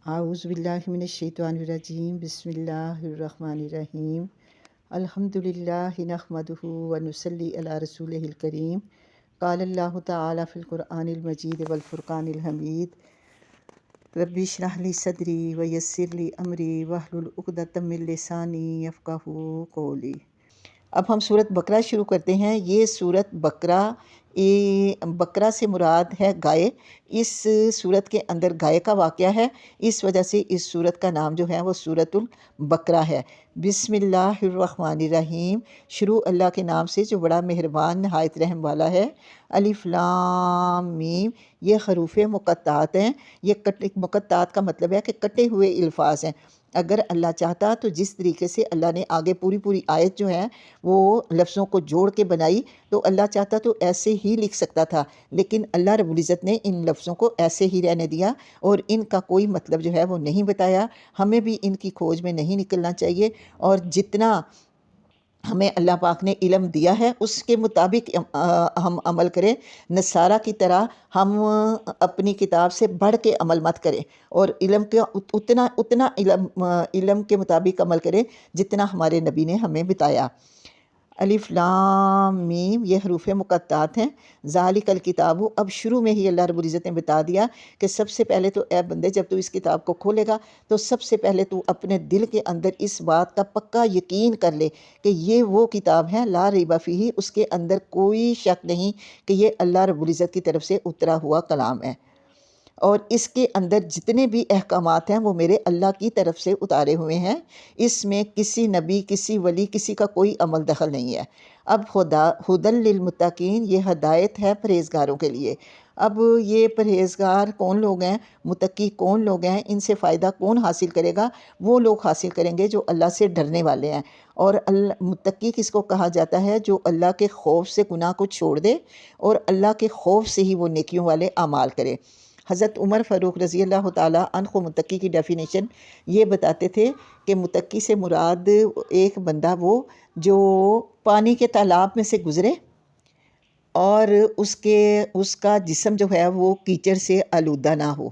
اعوذ باللہ من الشیطان الرجیم بسم اللہ الرحمن الرحیم الحمدللہ نحمدہ ونصلی علی رسولہ الکریم قال اللہ تعالی فی القرآن المجید والفرقان الحمید رب اشرح لی صدری ویسر لی امری واحلل عقدۃ من لسانی یفقہوا قولی۔ اب ہم سورۃ بقرہ شروع کرتے ہیں۔ یہ سورۃ بقرہ سے مراد ہے گائے۔ اس سورت کے اندر گائے کا واقعہ ہے، اس وجہ سے اس سورت کا نام جو ہے وہ سورۃ البقرہ ہے۔ بسم اللہ الرحمن الرحیم، شروع اللہ کے نام سے جو بڑا مہربان نہایت رحم والا ہے۔ الف لام میم، یہ حروف مقطعات ہیں۔ یہ مقطعات کا مطلب ہے کہ کٹے ہوئے الفاظ ہیں۔ اگر اللہ چاہتا تو جس طریقے سے اللہ نے آگے پوری آیت جو ہے وہ لفظوں کو جوڑ کے بنائی، تو اللہ چاہتا تو ایسے ہی لکھ سکتا تھا، لیکن اللہ رب العزت نے ان لفظوں کو ایسے ہی رہنے دیا اور ان کا کوئی مطلب جو ہے وہ نہیں بتایا۔ ہمیں بھی ان کی کھوج میں نہیں نکلنا چاہیے، اور جتنا ہمیں اللہ پاک نے علم دیا ہے اس کے مطابق ہم عمل کریں۔ نصارہ کی طرح ہم اپنی کتاب سے بڑھ کے عمل مت کریں، اور علم کا اتنا علم کے مطابق عمل کریں جتنا ہمارے نبی نے ہمیں بتایا۔ الف لام میم، یہ حروف مقطعات ہیں۔ ذالک الکتاب، اب شروع میں ہی اللہ رب العزت نے بتا دیا کہ سب سے پہلے تو اے بندے، جب تو اس کتاب کو کھولے گا تو سب سے پہلے تو اپنے دل کے اندر اس بات کا پکا یقین کر لے کہ یہ وہ کتاب ہے لا ریب فیہ، اس کے اندر کوئی شک نہیں کہ یہ اللہ رب العزت کی طرف سے اترا ہوا کلام ہے، اور اس کے اندر جتنے بھی احکامات ہیں وہ میرے اللہ کی طرف سے اتارے ہوئے ہیں۔ اس میں کسی نبی، کسی ولی، کسی کا کوئی عمل دخل نہیں ہے۔ اب ہدی للمتقین، یہ ہدایت ہے پرہیزگاروں کے لیے۔ اب یہ پرہیزگار کون لوگ ہیں، متقی کون لوگ ہیں، ان سے فائدہ کون حاصل کرے گا؟ وہ لوگ حاصل کریں گے جو اللہ سے ڈرنے والے ہیں۔ اور متقی کس کو کہا جاتا ہے؟ جو اللہ کے خوف سے گناہ کو چھوڑ دے اور اللہ کے خوف سے ہی وہ نیکیوں والے اعمال کرے۔ حضرت عمر فاروق رضی اللہ تعالیٰ عنہ متقی کی ڈیفینیشن یہ بتاتے تھے کہ متقی سے مراد ایک بندہ وہ جو پانی کے تالاب میں سے گزرے اور اس کا جسم جو ہے وہ کیچڑ سے آلودہ نہ ہو،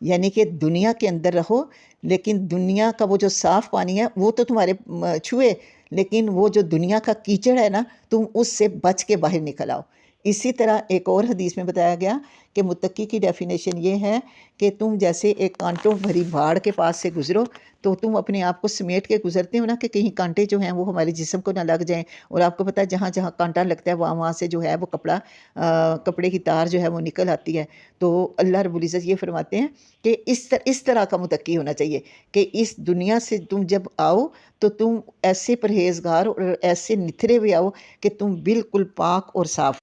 یعنی کہ دنیا کے اندر رہو لیکن دنیا کا وہ جو صاف پانی ہے وہ تو تمہارے چھوئے، لیکن وہ جو دنیا کا کیچڑ ہے نا، تم اس سے بچ کے باہر نکل آؤ۔ اسی طرح ایک اور حدیث میں بتایا گیا کہ متقی کی ڈیفینیشن یہ ہے کہ تم جیسے ایک کانٹوں بھری بھاڑ کے پاس سے گزرو تو تم اپنے آپ کو سمیٹ کے گزرتے ہو نا، کہ کہیں کانٹے جو ہیں وہ ہمارے جسم کو نہ لگ جائیں، اور آپ کو پتہ ہے جہاں جہاں کانٹا لگتا ہے وہاں سے جو ہے وہ کپڑے کی تار جو ہے وہ نکل آتی ہے۔ تو اللہ رب العزت یہ فرماتے ہیں کہ اس طرح کا متقی ہونا چاہیے کہ اس دنیا سے تم جب آؤ تو تم ایسے پرہیزگار اور ایسے نتھرے ہوئے آؤ کہ تم بالکل پاک اور صاف۔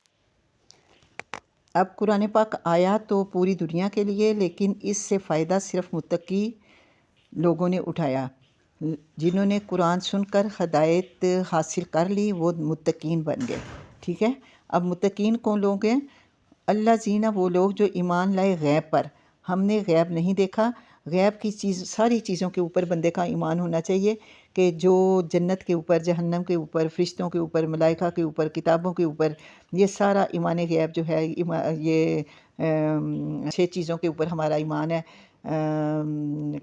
اب قرآن پاک آیا تو پوری دنیا کے لیے، لیکن اس سے فائدہ صرف متقی لوگوں نے اٹھایا۔ جنہوں نے قرآن سن کر ہدایت حاصل کر لی وہ متقین بن گئے، ٹھیک ہے۔ اب متقین کون لوگ ہیں؟ اللہ زینہ، وہ لوگ جو ایمان لائے غیب پر۔ ہم نے غیب نہیں دیکھا، غیب کی ساری چیزوں کے اوپر بندے کا ایمان ہونا چاہیے، کہ جو جنت کے اوپر، جہنم کے اوپر، فرشتوں کے اوپر، ملائکہ کے اوپر، کتابوں کے اوپر، یہ سارا ایمان غیب جو ہے، یہ 6 چیزوں کے اوپر ہمارا ایمان ہے۔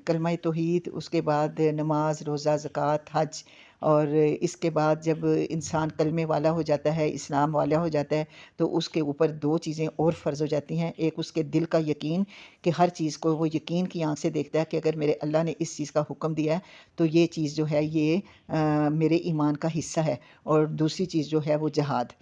کلمہ توحید، اس کے بعد نماز، روزہ، زکوٰۃ، حج، اور اس کے بعد جب انسان کلمے والا ہو جاتا ہے، اسلام والا ہو جاتا ہے، تو اس کے اوپر 2 چیزیں اور فرض ہو جاتی ہیں۔ ایک اس کے دل کا یقین کہ ہر چیز کو وہ یقین کی آنکھ سے دیکھتا ہے کہ اگر میرے اللہ نے اس چیز کا حکم دیا ہے تو یہ چیز جو ہے یہ میرے ایمان کا حصہ ہے، اور دوسری چیز جو ہے وہ جہاد۔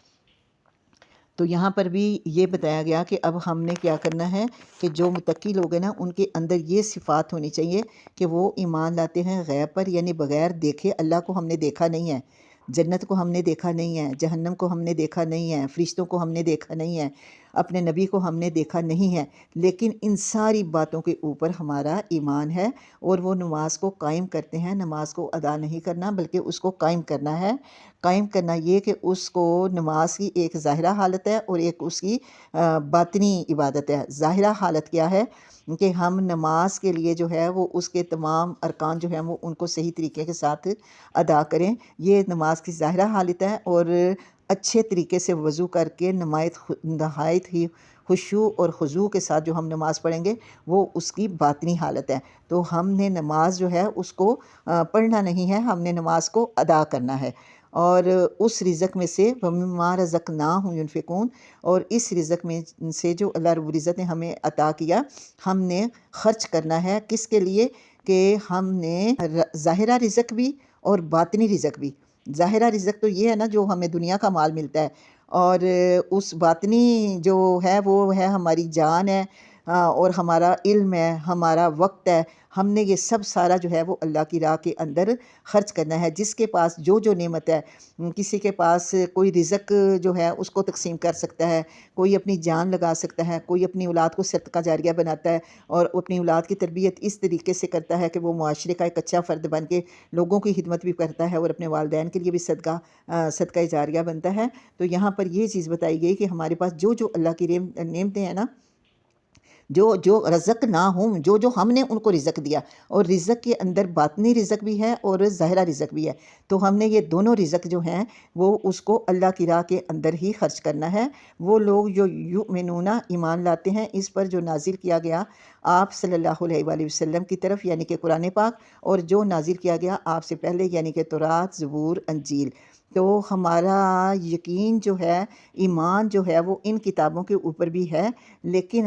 تو یہاں پر بھی یہ بتایا گیا کہ اب ہم نے کیا کرنا ہے کہ جو متقی لوگ ہیں نا ان کے اندر یہ صفات ہونی چاہیے کہ وہ ایمان لاتے ہیں غیب پر، یعنی بغیر دیکھے۔ اللہ کو ہم نے دیکھا نہیں ہے، جنت کو ہم نے دیکھا نہیں ہے، جہنم کو ہم نے دیکھا نہیں ہے، فرشتوں کو ہم نے دیکھا نہیں ہے، اپنے نبی کو ہم نے دیکھا نہیں ہے، لیکن ان ساری باتوں کے اوپر ہمارا ایمان ہے، اور وہ نماز کو قائم کرتے ہیں۔ نماز کو ادا نہیں کرنا بلکہ اس کو قائم کرنا ہے۔ قائم کرنا یہ کہ اس کو نماز کی ایک ظاہرہ حالت ہے اور ایک اس کی باطنی عبادت ہے۔ ظاہرہ حالت کیا ہے کہ ہم نماز کے لیے جو ہے وہ اس کے تمام ارکان جو ہیں وہ ان کو صحیح طریقے کے ساتھ ادا کریں، یہ نماز کی ظاہرہ حالت ہے۔ اور اچھے طریقے سے وضو کر کے نہایت ہی خشوع اور خضوع کے ساتھ جو ہم نماز پڑھیں گے وہ اس کی باطنی حالت ہے۔ تو ہم نے نماز جو ہے اس کو پڑھنا نہیں ہے، ہم نے نماز کو ادا کرنا ہے، اور اس رزق میں سے وَمِمَّا رَزَقْنَاهُمْ يُنْفِقُونَ، اور اس رزق میں سے جو اللہ رب العزت نے ہمیں عطا کیا ہم نے خرچ کرنا ہے۔ کس کے لیے؟ کہ ہم نے ظاہرہ رزق بھی اور باطنی رزق بھی۔ ظاہرہ رزق تو یہ ہے نا جو ہمیں دنیا کا مال ملتا ہے، اور اس باطنی جو ہے وہ ہے ہماری جان ہے، اور ہمارا علم ہے، ہمارا وقت ہے۔ ہم نے یہ سب سارا جو ہے وہ اللہ کی راہ کے اندر خرچ کرنا ہے۔ جس کے پاس جو نعمت ہے، کسی کے پاس کوئی رزق جو ہے اس کو تقسیم کر سکتا ہے، کوئی اپنی جان لگا سکتا ہے، کوئی اپنی اولاد کو صدقہ جاریہ بناتا ہے اور اپنی اولاد کی تربیت اس طریقے سے کرتا ہے کہ وہ معاشرے کا ایک اچھا فرد بن کے لوگوں کی خدمت بھی کرتا ہے اور اپنے والدین کے لیے بھی صدقہ جاریہ بنتا ہے۔ تو یہاں پر یہ چیز بتائی گئی کہ ہمارے پاس جو اللہ کی نعمتیں ہیں نا، جو رزق نہ ہوں، جو ہم نے ان کو رزق دیا، اور رزق کے اندر باطنی رزق بھی ہے اور ظاہرہ رزق بھی ہے، تو ہم نے یہ دونوں رزق جو ہیں وہ اس کو اللہ کی راہ کے اندر ہی خرچ کرنا ہے۔ وہ لوگ جو یؤمنون ایمان لاتے ہیں اس پر جو نازل کیا گیا آپ صلی اللہ علیہ وآلہ وسلم کی طرف، یعنی کہ قرآن پاک، اور جو نازل کیا گیا آپ سے پہلے یعنی کہ تورات، زبور، انجیل۔ تو ہمارا یقین جو ہے، ایمان جو ہے وہ ان کتابوں کے اوپر بھی ہے، لیکن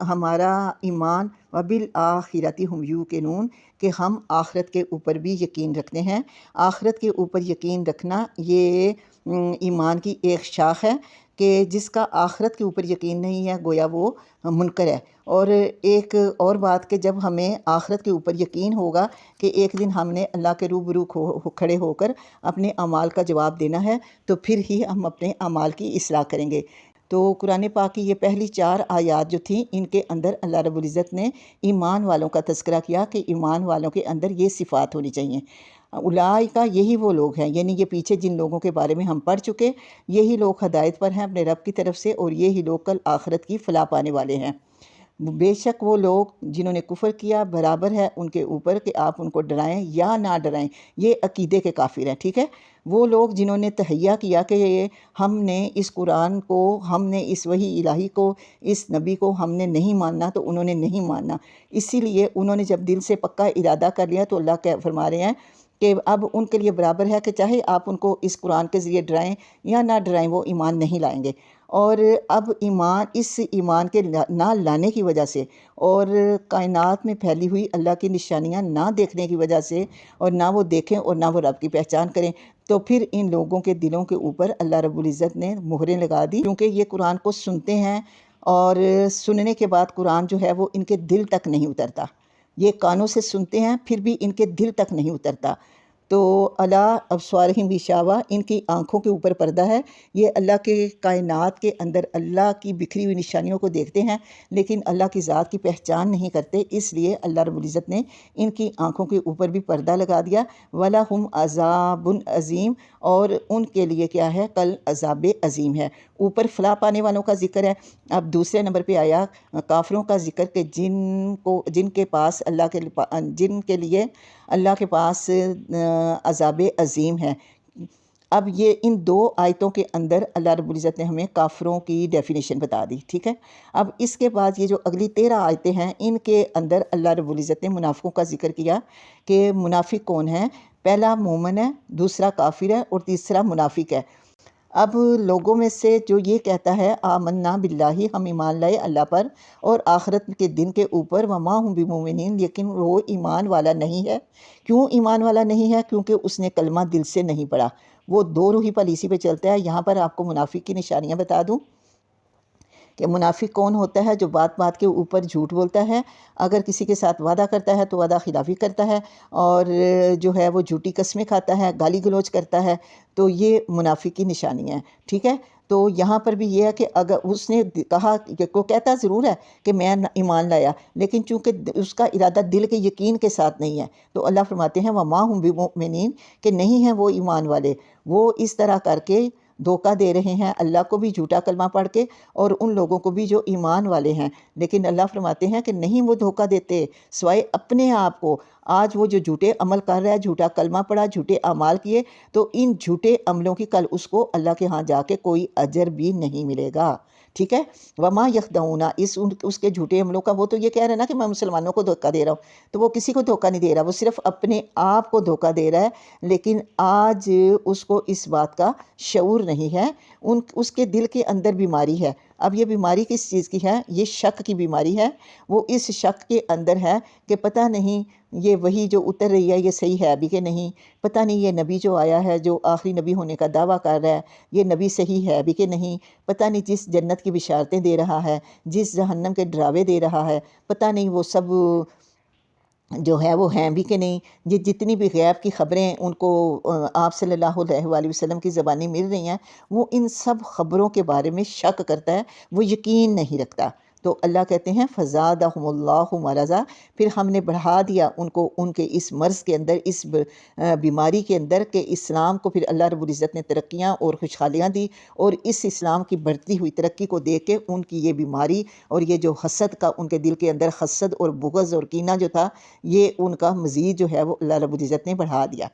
ہمارا ایمان وبالآخرۃ ہم یوقنون، کہ ہم آخرت کے اوپر بھی یقین رکھتے ہیں۔ آخرت کے اوپر یقین رکھنا یہ ایمان کی ایک شاخ ہے، کہ جس کا آخرت کے اوپر یقین نہیں ہے گویا وہ منکر ہے۔ اور ایک اور بات کہ جب ہمیں آخرت کے اوپر یقین ہوگا کہ ایک دن ہم نے اللہ کے روبرو کھڑے ہو کر اپنے اعمال کا جواب دینا ہے، تو پھر ہی ہم اپنے اعمال کی اصلاح کریں گے۔ تو قرآن پاک کی یہ پہلی 4 آیات جو تھیں، ان کے اندر اللہ رب العزت نے ایمان والوں کا تذکرہ کیا کہ ایمان والوں کے اندر یہ صفات ہونی چاہیے۔ اولئک، یہی وہ لوگ ہیں، یعنی یہ پیچھے جن لوگوں کے بارے میں ہم پڑھ چکے، یہی لوگ ہدایت پر ہیں اپنے رب کی طرف سے، اور یہی لوگ کل آخرت کی فلاح پانے والے ہیں۔ بے شک وہ لوگ جنہوں نے کفر کیا، برابر ہے ان کے اوپر کہ آپ ان کو ڈرائیں یا نہ ڈرائیں، یہ عقیدے کے کافر ہیں، ٹھیک ہے۔ وہ لوگ جنہوں نے تہیہ کیا کہ ہم نے اس قرآن کو، ہم نے اس وحی الہی کو، اس نبی کو ہم نے نہیں ماننا، تو انہوں نے نہیں ماننا، اسی لیے انہوں نے جب دل سے پکا ارادہ کر لیا تو اللہ فرما رہے ہیں کہ اب ان کے لیے برابر ہے کہ چاہے آپ ان کو اس قرآن کے ذریعے ڈرائیں یا نہ ڈرائیں، وہ ایمان نہیں لائیں گے۔ اور اب اس ایمان کے نہ لانے کی وجہ سے، اور کائنات میں پھیلی ہوئی اللہ کی نشانیاں نہ دیکھنے کی وجہ سے، اور نہ وہ دیکھیں اور نہ وہ رب کی پہچان کریں، تو پھر ان لوگوں کے دلوں کے اوپر اللہ رب العزت نے مہریں لگا دی، کیونکہ یہ قرآن کو سنتے ہیں، اور سننے کے بعد قرآن جو ہے وہ ان کے دل تک نہیں اترتا۔ یہ کانوں سے سنتے ہیں پھر بھی ان کے دل تک نہیں اترتا۔ تو اللہ ابصارہم غشاوہ، ان کی آنکھوں کے اوپر پردہ ہے، یہ اللہ کے کائنات کے اندر اللہ کی بکھری ہوئی نشانیوں کو دیکھتے ہیں لیکن اللہ کی ذات کی پہچان نہیں کرتے، اس لیے اللہ رب العزت نے ان کی آنکھوں کے اوپر بھی پردہ لگا دیا۔ وَلَهُمْ عَذَابٌ عَظِيمٌ، اور ان کے لیے کیا ہے؟ کل عذاب عظیم ہے۔ اوپر فلاح پانے والوں کا ذکر ہے، اب دوسرے نمبر پہ آیا کافروں کا ذکر کہ جن کے لیے اللہ کے پاس عذاب عظیم ہے۔ اب یہ ان 2 آیتوں کے اندر اللہ رب العزت نے ہمیں کافروں کی ڈیفینیشن بتا دی، ٹھیک ہے۔ اب اس کے بعد یہ جو اگلی 13 آیتیں ہیں، ان کے اندر اللہ رب العزت نے منافقوں کا ذکر کیا کہ منافق کون ہے۔ پہلا مومن ہے، دوسرا کافر ہے، اور تیسرا منافق ہے۔ اب لوگوں میں سے جو یہ کہتا ہے آمنا باللہ، ہم ایمان لائے اللہ پر اور آخرت کے دن کے اوپر، وما ہم بمؤمنین، لیکن وہ ایمان والا نہیں ہے۔ کیوں ایمان والا نہیں ہے؟ کیونکہ اس نے کلمہ دل سے نہیں پڑھا، وہ 2 روحی پالیسی پہ چلتا ہے۔ یہاں پر آپ کو منافق کی نشانیاں بتا دوں کہ منافق کون ہوتا ہے؟ جو بات بات کے اوپر جھوٹ بولتا ہے، اگر کسی کے ساتھ وعدہ کرتا ہے تو وعدہ خلافی کرتا ہے، اور جو ہے وہ جھوٹی قسمیں کھاتا ہے، گالی گلوچ کرتا ہے، تو یہ منافق کی نشانی ہے، ٹھیک ہے۔ تو یہاں پر بھی یہ ہے کہ اگر اس نے کہا کہ وہ کہتا ضرور ہے کہ میں ایمان لایا، لیکن چونکہ اس کا ارادہ دل کے یقین کے ساتھ نہیں ہے، تو اللہ فرماتے ہیں وما ہم بمؤمنین، کہ نہیں ہیں وہ ایمان والے۔ وہ اس طرح کر کے دھوکہ دے رہے ہیں اللہ کو بھی جھوٹا کلمہ پڑھ کے اور ان لوگوں کو بھی جو ایمان والے ہیں، لیکن اللہ فرماتے ہیں کہ نہیں وہ دھوکہ دیتے سوائے اپنے آپ کو۔ آج وہ جو جھوٹے عمل کر رہا ہے، جھوٹا کلمہ پڑھا، جھوٹے اعمال کیے، تو ان جھوٹے عملوں کی کل اس کو اللہ کے ہاں جا کے کوئی اجر بھی نہیں ملے گا، ٹھیک ہے۔ وما یخدعون، اس کے جھوٹے عملوں کا، وہ تو یہ کہہ رہے ہیں نا کہ میں مسلمانوں کو دھوکہ دے رہا ہوں، تو وہ کسی کو دھوکہ نہیں دے رہا، وہ صرف اپنے آپ کو دھوکہ دے رہا ہے، لیکن آج اس کو اس بات کا شعور نہیں ہے، اس کے دل کے اندر بیماری ہے۔ اب یہ بیماری کس چیز کی ہے؟ یہ شک کی بیماری ہے۔ وہ اس شک کے اندر ہے کہ پتہ نہیں یہ وہی جو اتر رہی ہے یہ صحیح ہے ابھی کہ نہیں، پتہ نہیں یہ نبی جو آیا ہے جو آخری نبی ہونے کا دعویٰ کر رہا ہے یہ نبی صحیح ہے ابھی کہ نہیں، پتہ نہیں جس جنت کی بشارتیں دے رہا ہے، جس جہنم کے ڈراوے دے رہا ہے، پتہ نہیں وہ سب جو ہے وہ ہیں بھی کہ نہیں۔ یہ جتنی بھی غیب کی خبریں ان کو آپ صلی اللہ علیہ وآلہ وسلم کی زبانی مل رہی ہیں، وہ ان سب خبروں کے بارے میں شک کرتا ہے، وہ یقین نہیں رکھتا۔ تو اللہ کہتے ہیں فزادہم اللہ مرضا، پھر ہم نے بڑھا دیا ان کو ان کے اس مرض کے اندر، اس بیماری کے اندر، کہ اسلام کو پھر اللہ رب العزت نے ترقیاں اور خوشحالیاں دی، اور اس اسلام کی بڑھتی ہوئی ترقی کو دیکھ کے ان کی یہ بیماری اور یہ جو حسد کا ان کے دل کے اندر حسد اور بغض اور کینہ جو تھا، یہ ان کا مزید جو ہے وہ اللہ رب العزت نے بڑھا دیا۔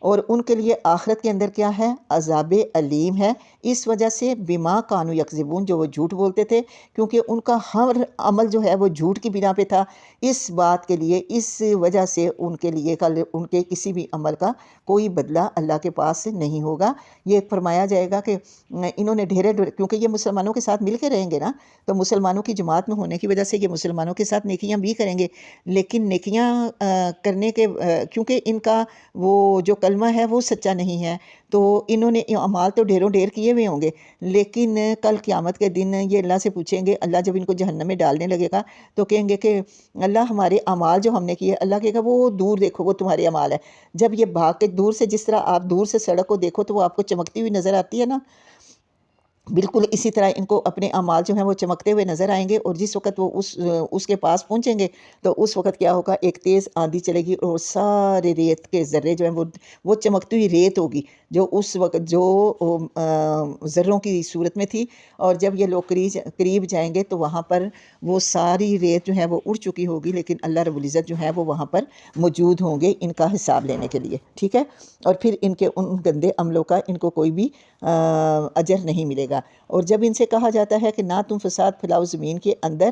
اور ان کے لیے آخرت کے اندر کیا ہے؟ عذاب علیم ہے، اس وجہ سے بما کانوا یکذبون، جو وہ جھوٹ بولتے تھے، کیونکہ ان کا ہر عمل جو ہے وہ جھوٹ کی بنا پہ تھا۔ اس بات کے لیے، اس وجہ سے ان کے لیے کل ان کے کسی بھی عمل کا کوئی بدلہ اللہ کے پاس نہیں ہوگا۔ یہ فرمایا جائے گا کہ انہوں نے کیونکہ یہ مسلمانوں کے ساتھ مل کے رہیں گے نا، تو مسلمانوں کی جماعت میں ہونے کی وجہ سے یہ مسلمانوں کے ساتھ نیکیاں بھی کریں گے، لیکن نیکیاں کرنے کے کیونکہ ان کا وہ جو کلمہ ہے وہ سچا نہیں ہے، تو انہوں نے اعمال تو ڈھیروں ڈھیر کیے ہوئے ہوں گے، لیکن کل قیامت کے دن یہ اللہ سے پوچھیں گے، اللہ جب ان کو جہنم میں ڈالنے لگے گا تو کہیں گے کہ اللہ ہمارے اعمال جو ہم نے کیے، اللہ کہے گا وہ دور دیکھو وہ تمہارے اعمال ہے۔ جب یہ بھاگ کے دور سے، جس طرح آپ دور سے سڑک کو دیکھو تو وہ آپ کو چمکتی ہوئی نظر آتی ہے نا، بالکل اسی طرح ان کو اپنے اعمال جو ہیں وہ چمکتے ہوئے نظر آئیں گے، اور جس وقت وہ اس کے پاس پہنچیں گے تو اس وقت کیا ہوگا؟ ایک تیز آندھی چلے گی اور سارے ریت کے ذرے جو ہیں وہ چمکتی ہوئی ریت ہوگی، جو اس وقت جو ذروں کی صورت میں تھی، اور جب یہ لوگ قریب جائیں گے تو وہاں پر وہ ساری ریت جو ہے وہ اڑ چکی ہوگی، لیکن اللہ رب العزت جو ہے وہ وہاں پر موجود ہوں گے ان کا حساب لینے کے لیے، ٹھیک ہے۔ اور پھر ان کے ان گندے عملوں کا ان کو کوئی بھی اجر نہیں ملے گا۔ اور جب ان سے کہا جاتا ہے کہ نہ تم فساد پھیلاؤ زمین کے اندر،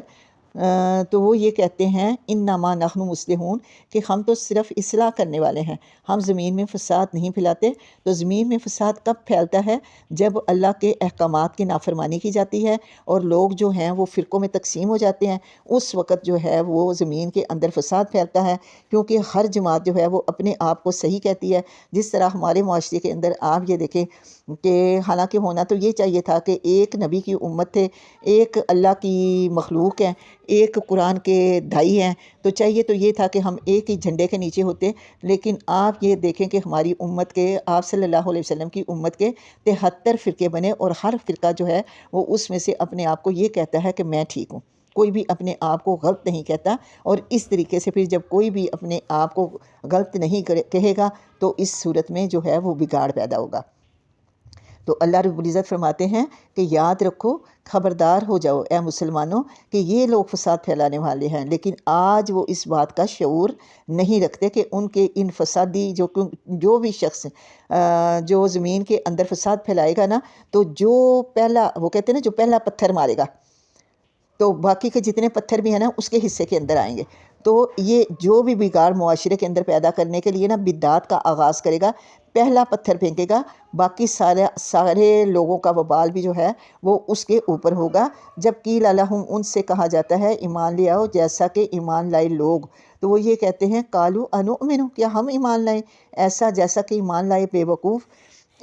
تو وہ یہ کہتے ہیں انما نحن مصلحون، کہ ہم تو صرف اصلاح کرنے والے ہیں، ہم زمین میں فساد نہیں پھیلاتے۔ تو زمین میں فساد کب پھیلتا ہے؟ جب اللہ کے احکامات کی نافرمانی کی جاتی ہے اور لوگ جو ہیں وہ فرقوں میں تقسیم ہو جاتے ہیں، اس وقت جو ہے وہ زمین کے اندر فساد پھیلتا ہے، کیونکہ ہر جماعت جو ہے وہ اپنے آپ کو صحیح کہتی ہے۔ جس طرح ہمارے معاشرے کے اندر آپ یہ دیکھیں کہ حالانکہ ہونا تو یہ چاہیے تھا کہ ایک نبی کی امت تھے، ایک اللہ کی مخلوق ہے، ایک قرآن کے دائی ہیں، تو چاہیے تو یہ تھا کہ ہم ایک ہی جھنڈے کے نیچے ہوتے، لیکن آپ یہ دیکھیں کہ ہماری امت کے، آپ صلی اللہ علیہ وسلم کی امت کے 73 فرقے بنے، اور ہر فرقہ جو ہے وہ اس میں سے اپنے آپ کو یہ کہتا ہے کہ میں ٹھیک ہوں، کوئی بھی اپنے آپ کو غلط نہیں کہتا۔ اور اس طریقے سے پھر جب کوئی بھی اپنے آپ کو غلط نہیں کہے گا تو اس صورت میں جو ہے وہ بگاڑ پیدا ہوگا۔ تو اللہ رب العزت فرماتے ہیں کہ یاد رکھو، خبردار ہو جاؤ اے مسلمانوں کہ یہ لوگ فساد پھیلانے والے ہیں، لیکن آج وہ اس بات کا شعور نہیں رکھتے کہ ان کے ان فسادی جو بھی شخص جو زمین کے اندر فساد پھیلائے گا نا، تو جو پہلا، وہ کہتے ہیں نا، جو پہلا پتھر مارے گا تو باقی کے جتنے پتھر بھی ہیں نا اس کے حصے کے اندر آئیں گے۔ تو یہ جو بھی بگاڑ معاشرے کے اندر پیدا کرنے کے لیے نا بدعات کا آغاز کرے گا، پہلا پتھر پھینکے گا، باقی سارے لوگوں کا وبال بھی جو ہے وہ اس کے اوپر ہوگا۔ جب قیل لہم، ان سے کہا جاتا ہے ایمان لے آؤ، جیسا کہ ایمان لائے لوگ، تو وہ یہ کہتے ہیں قالوا انؤمن، کیا ہم ایمان لائیں، ایسا جیسا کہ ایمان لائے بے وقوف۔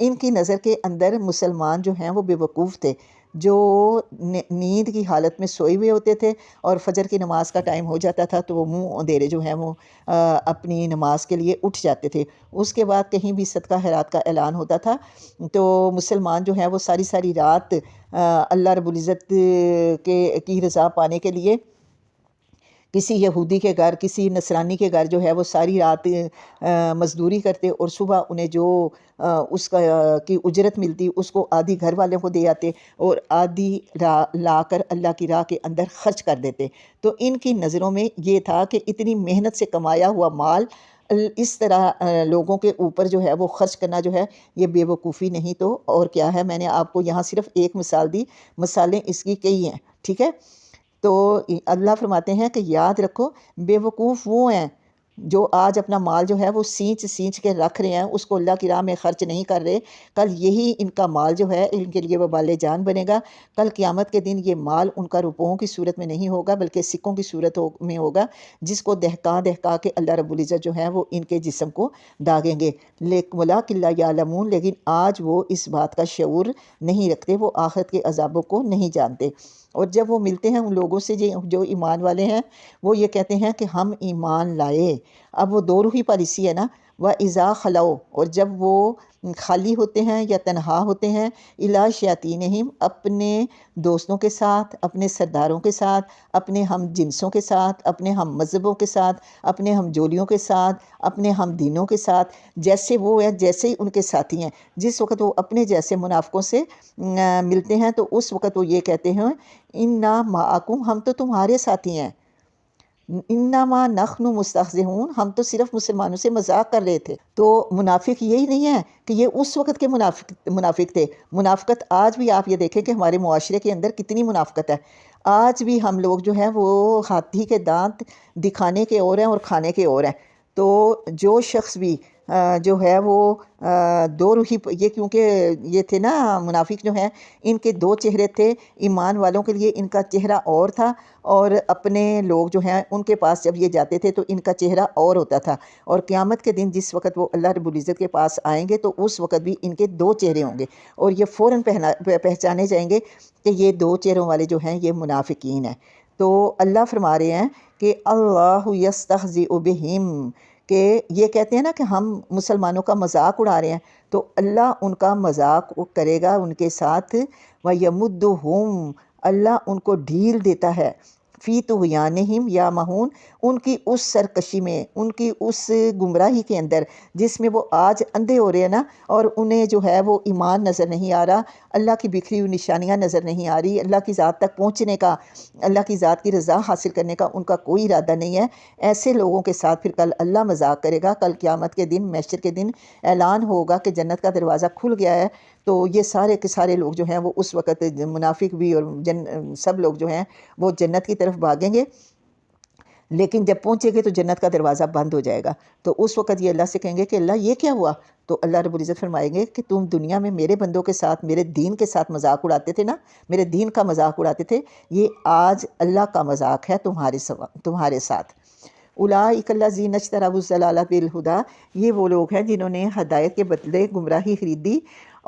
ان کی نظر کے اندر مسلمان جو ہیں وہ بے وقوف تھے، جو نیند کی حالت میں سوئے ہوئے ہوتے تھے، اور فجر کی نماز کا ٹائم ہو جاتا تھا تو وہ منہ اندھیرے جو ہیں وہ اپنی نماز کے لیے اٹھ جاتے تھے۔ اس کے بعد کہیں بھی صدقہ خیرات کا اعلان ہوتا تھا تو مسلمان جو ہیں وہ ساری ساری رات اللہ رب العزت کی رضا پانے کے لیے کسی یہودی کے گھر، کسی نصرانی کے گھر جو ہے وہ ساری رات مزدوری کرتے اور صبح انہیں جو اس کا کی اجرت ملتی اس کو آدھی گھر والوں کو دے آتے اور آدھی لا کر اللہ کی راہ کے اندر خرچ کر دیتے۔ تو ان کی نظروں میں یہ تھا کہ اتنی محنت سے کمایا ہوا مال اس طرح لوگوں کے اوپر جو ہے وہ خرچ کرنا جو ہے یہ بے وقوفی نہیں تو اور کیا ہے۔ میں نے آپ کو یہاں صرف ایک مثال دی، مثالیں اس کی کئی ہیں، ٹھیک ہے۔ تو اللہ فرماتے ہیں کہ یاد رکھو بے وقوف وہ ہیں جو آج اپنا مال جو ہے وہ سینچ کے رکھ رہے ہیں، اس کو اللہ کی راہ میں خرچ نہیں کر رہے۔ کل یہی ان کا مال جو ہے ان کے لیے وبال جان بنے گا۔ کل قیامت کے دن یہ مال ان کا روپوں کی صورت میں نہیں ہوگا بلکہ سکوں کی صورت میں ہوگا، جس کو دہکا کے اللہ رب العزت جو ہے وہ ان کے جسم کو داغیں گے۔ وَلَٰكِن لَا يَعْلَمُونَ، لیکن آج وہ اس بات کا شعور نہیں رکھتے، وہ آخرت کے عذابوں کو نہیں جانتے۔ اور جب وہ ملتے ہیں ان لوگوں سے جو ایمان والے ہیں، وہ یہ کہتے ہیں کہ ہم ایمان لائے۔ اب وہ دو روحی پالیسی ہے نا، وَإِذَا خَلَوْا، اور جب وہ خالی ہوتے ہیں یا تنہا ہوتے ہیں، إِلَىٰ شَيَاطِینِہِمْ، اپنے دوستوں کے ساتھ، اپنے سرداروں کے ساتھ، اپنے ہم جنسوں کے ساتھ، اپنے ہم مذہبوں کے ساتھ، اپنے ہم جولیوں کے ساتھ، اپنے ہم دینوں کے ساتھ، جیسے وہ ہیں جیسے ہی ان کے ساتھی ہیں۔ جس وقت وہ اپنے جیسے منافقوں سے ملتے ہیں تو اس وقت وہ یہ کہتے ہیں اِنَّا مَعَکُمْ، ہم تو تمہارے ساتھی ہیں، انما نحن مستہزئون، ہم تو صرف مسلمانوں سے مذاق کر رہے تھے۔ تو منافق یہی نہیں ہے کہ یہ اس وقت کے منافق تھے۔ منافقت آج بھی آپ یہ دیکھیں کہ ہمارے معاشرے کے اندر کتنی منافقت ہے۔ آج بھی ہم لوگ جو ہیں وہ ہاتھی کے دانت دکھانے کے اور ہیں اور کھانے کے اور ہیں۔ تو جو شخص بھی جو ہے وہ دو روحی، یہ کیونکہ یہ تھے نا منافق جو ہیں، ان کے دو چہرے تھے۔ ایمان والوں کے لیے ان کا چہرہ اور تھا، اور اپنے لوگ جو ہیں ان کے پاس جب یہ جاتے تھے تو ان کا چہرہ اور ہوتا تھا۔ اور قیامت کے دن جس وقت وہ اللہ رب العزت کے پاس آئیں گے تو اس وقت بھی ان کے دو چہرے ہوں گے، اور یہ فوراً پہچانے جائیں گے کہ یہ دو چہروں والے جو ہیں یہ منافقین ہیں۔ تو اللہ فرما رہے ہیں کہ اللہ یستہزئ بہم، کہ یہ کہتے ہیں نا کہ ہم مسلمانوں کا مذاق اڑا رہے ہیں، تو اللہ ان کا مذاق کرے گا ان کے ساتھ۔ وَيَمُدُّهُمْ، اللہ ان کو ڈھیل دیتا ہے، فی طغیانہم یعمہون، ان کی اس سرکشی میں، ان کی اس گمراہی کے اندر جس میں وہ آج اندھے ہو رہے ہیں نا، اور انہیں جو ہے وہ ایمان نظر نہیں آ رہا، اللہ کی بکھری ہوئی نشانیاں نظر نہیں آ رہی، اللہ کی ذات تک پہنچنے کا، اللہ کی ذات کی رضا حاصل کرنے کا ان کا کوئی ارادہ نہیں ہے۔ ایسے لوگوں کے ساتھ پھر کل اللہ مذاق کرے گا۔ کل قیامت کے دن، محشر کے دن اعلان ہوگا کہ جنت کا دروازہ کھل گیا ہے، تو یہ سارے کے سارے لوگ جو ہیں وہ اس وقت منافق بھی اور سب لوگ جو ہیں وہ جنت کی طرف بھاگیں گے، لیکن جب پہنچے گے تو جنت کا دروازہ بند ہو جائے گا۔ تو اس وقت یہ اللہ سے کہیں گے کہ اللہ یہ کیا ہوا؟ تو اللہ رب العزت فرمائیں گے کہ تم دنیا میں میرے بندوں کے ساتھ، میرے دین کے ساتھ مذاق اڑاتے تھے نا، میرے دین کا مذاق اڑاتے تھے، یہ آج اللہ کا مذاق ہے تمہارے ساتھ۔ اولئک الذین اشتروا الضلالۃ بالہدیٰ، یہ وہ لوگ ہیں جنہوں نے ہدایت کے بدلے گمراہی خریدی،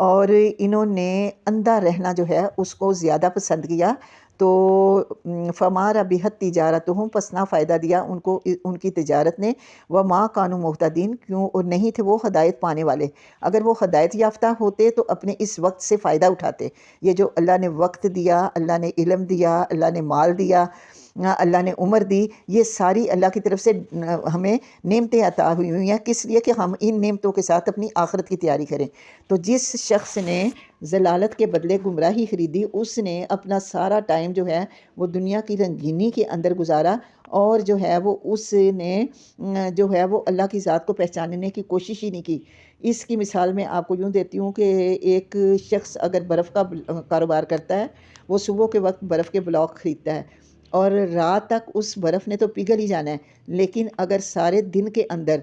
اور انہوں نے اندھا رہنا جو ہے اس کو زیادہ پسند کیا۔ تو فما ربحت تجارتہم، پس نہ فائدہ دیا ان کو ان کی تجارت نے، وما کانوا مہتدین، کیوں اور نہیں تھے وہ ہدایت پانے والے۔ اگر وہ ہدایت یافتہ ہوتے تو اپنے اس وقت سے فائدہ اٹھاتے۔ یہ جو اللہ نے وقت دیا، اللہ نے علم دیا، اللہ نے مال دیا، اللہ نے عمر دی، یہ ساری اللہ کی طرف سے ہمیں نعمتیں عطا ہوئی ہوئی ہیں، کس لیے کہ ہم ان نعمتوں کے ساتھ اپنی آخرت کی تیاری کریں۔ تو جس شخص نے ضلالت کے بدلے گمراہی خریدی، اس نے اپنا سارا ٹائم جو ہے وہ دنیا کی رنگینی کے اندر گزارا، اور جو ہے وہ اس نے جو ہے وہ اللہ کی ذات کو پہچاننے کی کوشش ہی نہیں کی۔ اس کی مثال میں آپ کو یوں دیتی ہوں کہ ایک شخص اگر برف کا کاروبار کرتا ہے، وہ صبح کے وقت برف کے بلاک خریدتا ہے، اور رات تک اس برف نے تو پگھل ہی جانا ہے، لیکن اگر سارے دن کے اندر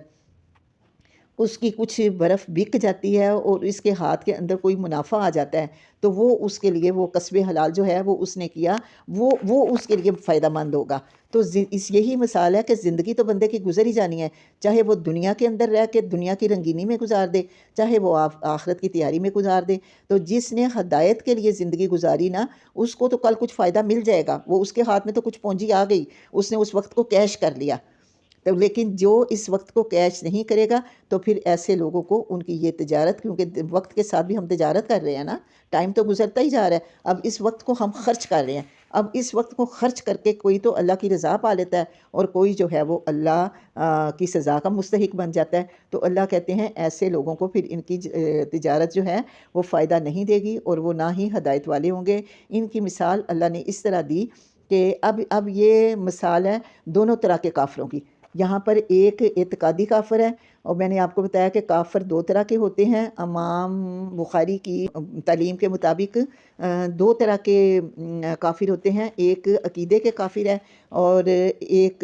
اس کی کچھ برف بک جاتی ہے اور اس کے ہاتھ کے اندر کوئی منافع آ جاتا ہے، تو وہ اس کے لیے وہ کسب حلال جو ہے وہ اس نے کیا، وہ اس کے لیے فائدہ مند ہوگا۔ تو اس یہی مثال ہے کہ زندگی تو بندے کی گزر ہی جانی ہے، چاہے وہ دنیا کے اندر رہ کے دنیا کی رنگینی میں گزار دے، چاہے وہ آخرت کی تیاری میں گزار دے۔ تو جس نے ہدایت کے لیے زندگی گزاری نا، اس کو تو کل کچھ فائدہ مل جائے گا، وہ اس کے ہاتھ میں تو کچھ پونجی آ گئی، اس نے اس وقت کو کیش کر لیا۔ تو لیکن جو اس وقت کو کیش نہیں کرے گا، تو پھر ایسے لوگوں کو ان کی یہ تجارت، کیونکہ وقت کے ساتھ بھی ہم تجارت کر رہے ہیں نا، ٹائم تو گزرتا ہی جا رہا ہے، اب اس وقت کو ہم خرچ کر رہے ہیں، اب اس وقت کو خرچ کر کے کوئی تو اللہ کی رضا پا لیتا ہے اور کوئی جو ہے وہ اللہ کی سزا کا مستحق بن جاتا ہے۔ تو اللہ کہتے ہیں ایسے لوگوں کو پھر ان کی تجارت جو ہے وہ فائدہ نہیں دے گی اور وہ نہ ہی ہدایت والے ہوں گے۔ ان کی مثال اللہ نے اس طرح دی کہ اب یہ مثال ہے دونوں طرح کے کافروں کی۔ یہاں پر ایک اعتقادی کافر ہے، اور میں نے آپ کو بتایا کہ کافر دو طرح کے ہوتے ہیں۔ امام بخاری کی تعلیم کے مطابق دو طرح کے کافر ہوتے ہیں، ایک عقیدے کے کافر ہے اور ایک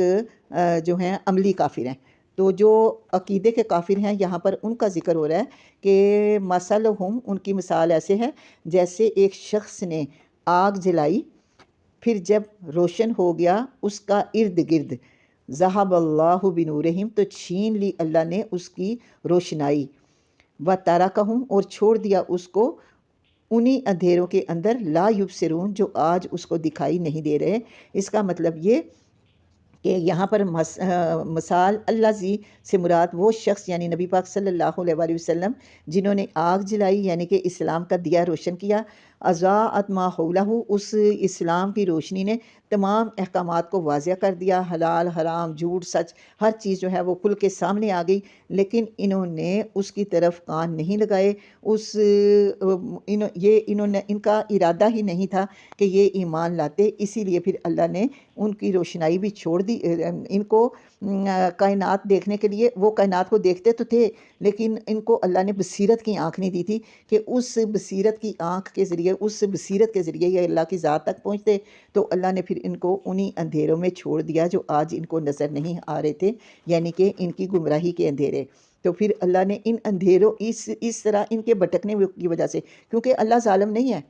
جو ہیں عملی کافر ہیں۔ تو جو عقیدے کے کافر ہیں یہاں پر ان کا ذکر ہو رہا ہے کہ مثلہم، ان کی مثال ایسے ہے جیسے ایک شخص نے آگ جلائی، پھر جب روشن ہو گیا اس کا ارد گرد، ذہب اللہ بنورہم، تو چھین لی اللہ نے اس کی روشنائی، وترکہم، اور چھوڑ دیا اس کو انہی اندھیروں کے اندر، لا یبصرون، جو آج اس کو دکھائی نہیں دے رہے۔ اس کا مطلب یہ کہ یہاں پر مثال اللہ زی سے مراد وہ شخص یعنی نبی پاک صلی اللہ علیہ وآلہ وسلم جنہوں نے آگ جلائی یعنی کہ اسلام کا دیا روشن کیا، اضاءت ما حولہ، اس اسلام کی روشنی نے تمام احکامات کو واضح کر دیا، حلال حرام جھوٹ سچ ہر چیز جو ہے وہ کھل کے سامنے آ گئی، لیکن انہوں نے اس کی طرف کان نہیں لگائے، انہوں نے ان کا ارادہ ہی نہیں تھا کہ یہ ایمان لاتے، اسی لیے پھر اللہ نے ان کی روشنائی بھی چھوڑ دی۔ ان کو کائنات دیکھنے کے لیے، وہ کائنات کو دیکھتے تو تھے لیکن ان کو اللہ نے بصیرت کی آنکھ نہیں دی تھی کہ اس بصیرت کی آنکھ کے ذریعے، اس بصیرت کے ذریعے یہ اللہ کی ذات تک پہنچتے، تو اللہ نے پھر ان کو انہی اندھیروں میں چھوڑ دیا جو آج ان کو نظر نہیں آ رہے تھے، یعنی کہ ان کی گمراہی کے اندھیرے۔ تو پھر اللہ نے ان اندھیروں اس طرح ان کے بھٹکنے کی وجہ سے، کیونکہ اللہ ظالم نہیں ہے،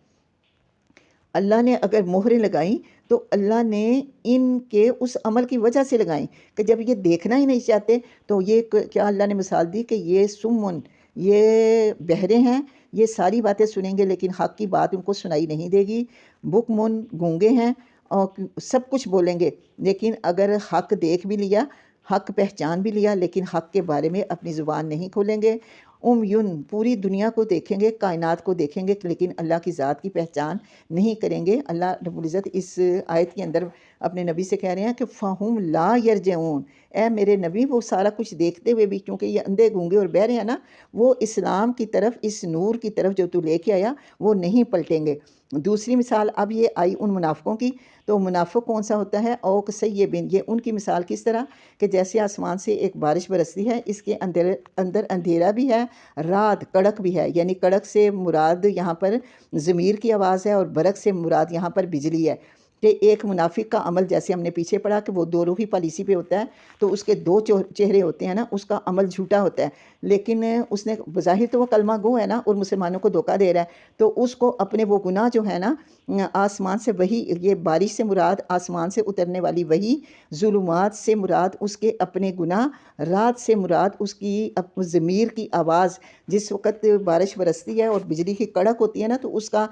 اللہ نے اگر مہریں لگائیں تو اللہ نے ان کے اس عمل کی وجہ سے لگائیں کہ جب یہ دیکھنا ہی نہیں چاہتے تو یہ کیا اللہ نے مثال دی کہ یہ سمن، یہ بہرے ہیں، یہ ساری باتیں سنیں گے لیکن حق کی بات ان کو سنائی نہیں دے گی، بکمن، گونگے ہیں، اور سب کچھ بولیں گے لیکن اگر حق دیکھ بھی لیا، حق پہچان بھی لیا، لیکن حق کے بارے میں اپنی زبان نہیں کھولیں گے، یون، پوری دنیا کو دیکھیں گے، کائنات کو دیکھیں گے لیکن اللہ کی ذات کی پہچان نہیں کریں گے۔ اللہ رب العزت اس آیت کے اندر اپنے نبی سے کہہ رہے ہیں کہ فَهُمْ لَا يَرْجِعُونَ، اے میرے نبی وہ سارا کچھ دیکھتے ہوئے بھی، کیونکہ یہ اندھے گونگے اور بہرے ہیں نا، وہ اسلام کی طرف، اس نور کی طرف جو تو لے کے آیا وہ نہیں پلٹیں گے۔ دوسری مثال اب یہ آئی ان منافقوں کی، تو منافق کون سا ہوتا ہے؟ اوک سیبن، یہ ان کی مثال کس طرح کہ جیسے آسمان سے ایک بارش برستی ہے، اس کے اندر اندھیرا بھی ہے، رات کڑک بھی ہے، یعنی کڑک سے مراد یہاں پر ضمیر کی آواز ہے اور برق سے مراد یہاں پر بجلی ہے، کہ ایک منافق کا عمل جیسے ہم نے پیچھے پڑھا کہ وہ دو روحی پالیسی پہ ہوتا ہے، تو اس کے دو چہرے ہوتے ہیں نا، اس کا عمل جھوٹا ہوتا ہے، لیکن اس نے بظاہر تو وہ کلمہ گو ہے نا اور مسلمانوں کو دھوکہ دے رہا ہے، تو اس کو اپنے وہ گناہ جو ہے نا، آسمان سے وہی، یہ بارش سے مراد آسمان سے اترنے والی وہی، ظلمات سے مراد اس کے اپنے گناہ، رات سے مراد اس کی ضمیر کی آواز، جس وقت بارش برستی ہے اور بجلی کی کڑک ہوتی ہے نا، تو اس کا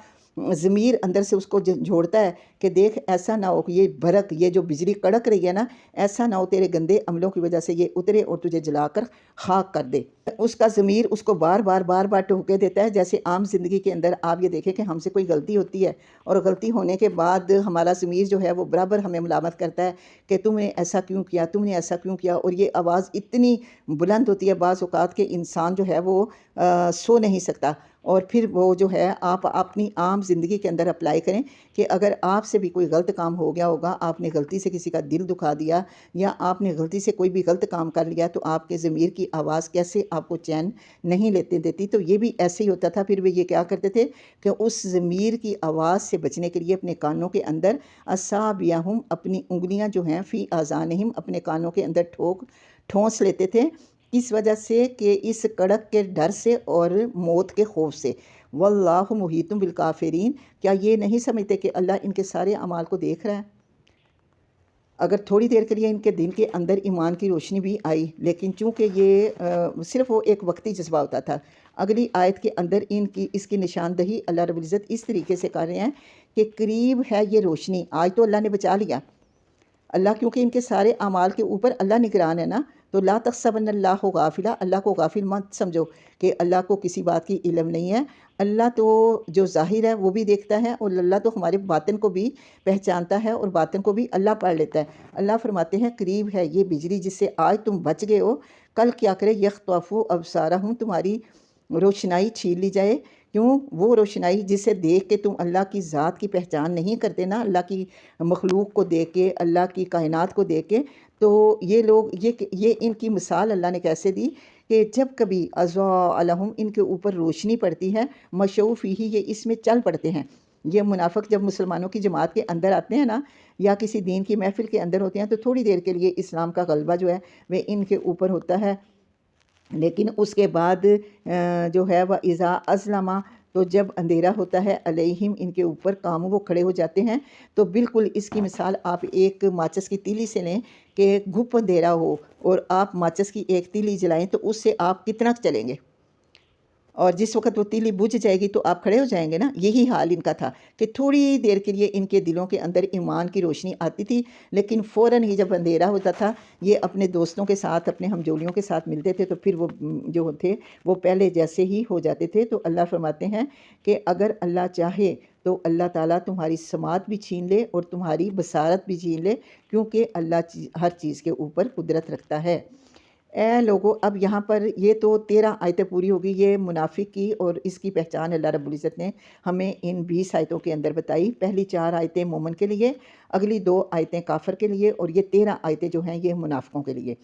ضمیر اندر سے اس کو جھوڑتا ہے کہ دیکھ ایسا نہ ہو کہ یہ برق، یہ جو بجلی کڑک رہی ہے نا، ایسا نہ ہو تیرے گندے عملوں کی وجہ سے یہ اترے اور تجھے جلا کر خاک کر دے۔ اس کا ضمیر اس کو بار بار ٹوکے دیتا ہے، جیسے عام زندگی کے اندر آپ یہ دیکھیں کہ ہم سے کوئی غلطی ہوتی ہے اور غلطی ہونے کے بعد ہمارا ضمیر جو ہے وہ برابر ہمیں ملامت کرتا ہے کہ تم نے ایسا کیوں کیا، تم نے ایسا کیوں کیا، اور یہ آواز اتنی بلند ہوتی ہے بعض اوقات کہ انسان جو ہے وہ سو نہیں سکتا۔ اور پھر وہ جو ہے آپ اپنی عام زندگی کے اندر اپلائی کریں کہ اگر آپ سے بھی کوئی غلط کام ہو گیا ہوگا، آپ نے غلطی سے کسی کا دل دکھا دیا یا آپ نے غلطی سے کوئی بھی غلط کام کر لیا، تو آپ کے ضمیر کی آواز کیسے آپ کو چین نہیں دیتی۔ تو یہ بھی ایسے ہی ہوتا تھا، پھر وہ یہ کیا کرتے تھے کہ اس ضمیر کی آواز سے بچنے کے لیے اپنے کانوں کے اندر اصابعہم، اپنی انگلیاں جو ہیں، فی آذانہم، اپنے کانوں کے اندر ٹھونس لیتے تھے، کس وجہ سے کہ اس کڑک کے ڈر سے اور موت کے خوف سے۔ واللہ محیط بالکافرین، کیا یہ نہیں سمجھتے کہ اللہ ان کے سارے اعمال کو دیکھ رہا ہے؟ اگر تھوڑی دیر کے لیے ان کے دل کے اندر ایمان کی روشنی بھی آئی، لیکن چونکہ یہ صرف وہ ایک وقتی جذبہ ہوتا تھا، اگلی آیت کے اندر اس کی نشاندہی اللہ رب العزت اس طریقے سے کر رہے ہیں کہ قریب ہے یہ روشنی۔ آج تو اللہ نے بچا لیا، اللہ کیونکہ ان کے سارے اعمال کے اوپر اللہ نگران ہے نا، تو لا تحسبن اللہ غافلا، اللہ کو غافل مت سمجھو کہ اللہ کو کسی بات کی علم نہیں ہے۔ اللہ تو جو ظاہر ہے وہ بھی دیکھتا ہے، اور اللہ تو ہمارے باطن کو بھی پہچانتا ہے، اور باطن کو بھی اللہ پڑھ لیتا ہے۔ اللہ فرماتے ہیں قریب ہے یہ بجلی جس سے آج تم بچ گئے ہو، کل کیا کرے یخطفوا ابصارہم، تمہاری روشنائی چھین لی جائے۔ کیوں؟ وہ روشنائی جسے دیکھ کے تم اللہ کی ذات کی پہچان نہیں کرتے نا، اللہ کی مخلوق کو دیکھ کے، اللہ کی کائنات کو دیکھ کے، تو یہ لوگ یہ ان کی مثال اللہ نے کیسے دی کہ جب کبھی اضاء لہم، ان کے اوپر روشنی پڑتی ہے، مشوا فیہ، یہ اس میں چل پڑتے ہیں۔ یہ منافق جب مسلمانوں کی جماعت کے اندر آتے ہیں نا، یا کسی دین کی محفل کے اندر ہوتے ہیں، تو تھوڑی دیر کے لیے اسلام کا غلبہ جو ہے وہ ان کے اوپر ہوتا ہے، لیکن اس کے بعد جو ہے وہ اذا اظلما، تو جب اندھیرا ہوتا ہے علیہم، ان کے اوپر کام وہ کھڑے ہو جاتے ہیں۔ تو بالکل اس کی مثال آپ ایک ماچس کی تیلی سے لیں کہ گھپ اندھیرا ہو اور آپ ماچس کی ایک تیلی جلائیں تو اس سے آپ کتنا چلیں گے، اور جس وقت وہ تیلی بجھ جائے گی تو آپ کھڑے ہو جائیں گے نا۔ یہی حال ان کا تھا کہ تھوڑی دیر کے لیے ان کے دلوں کے اندر ایمان کی روشنی آتی تھی، لیکن فوراً ہی جب اندھیرا ہوتا تھا، یہ اپنے دوستوں کے ساتھ، اپنے ہمجولیوں کے ساتھ ملتے تھے، تو پھر وہ جو تھے وہ پہلے جیسے ہی ہو جاتے تھے۔ تو اللہ فرماتے ہیں کہ اگر اللہ چاہے تو اللہ تعالیٰ تمہاری سماعت بھی چھین لے اور تمہاری بصارت بھی چھین لے، کیونکہ اللہ ہر چیز کے اوپر قدرت رکھتا ہے۔ اے لوگو، اب یہاں پر یہ تو 13 آیتیں پوری ہوگی، یہ منافق کی اور اس کی پہچان اللہ رب العزت نے ہمیں ان 20 آیتوں کے اندر بتائی۔ پہلی 4 آیتیں مومن کے لیے، اگلی 2 آیتیں کافر کے لیے، اور یہ 13 آیتیں جو ہیں یہ منافقوں کے لیے۔